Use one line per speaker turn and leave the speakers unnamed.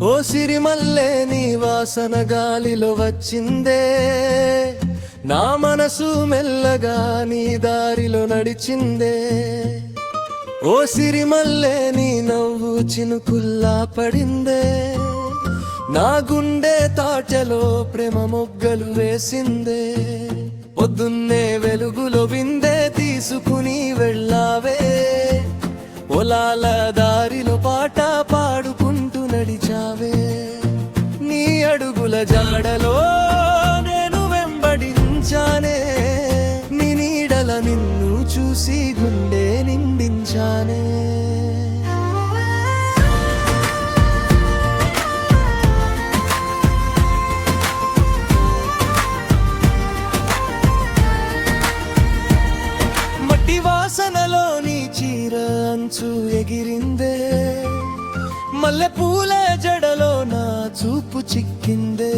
ఓ సిరిమల్లె నీ వాసన గాలిలో వచ్చిందే, నా మనసు మెల్లగా నీ దారిలో నడిచిందే. ఓ సిరిమల్లె నీ నవ్వు చినుకుల్లా పడిందే, నా గుండె తాటలో ప్రేమ మొగ్గలు వేసిందే. పొద్దున్నే వెలుగులో విందే తీసుకుని వెళ్ళావే, పొలాల దారిలో పాట పాడుకుంటూ నడిచావే. నీ అడుగుల జాడలో నేను వెంబడించానే, నీ నీడల నిన్ను చూసి గుండె నిండించానే. మట్టి వాసనలో నీ చీర అంచు ఎగిరిందే, మల్లె పూల జడలో నా చూపు చిక్కిందే.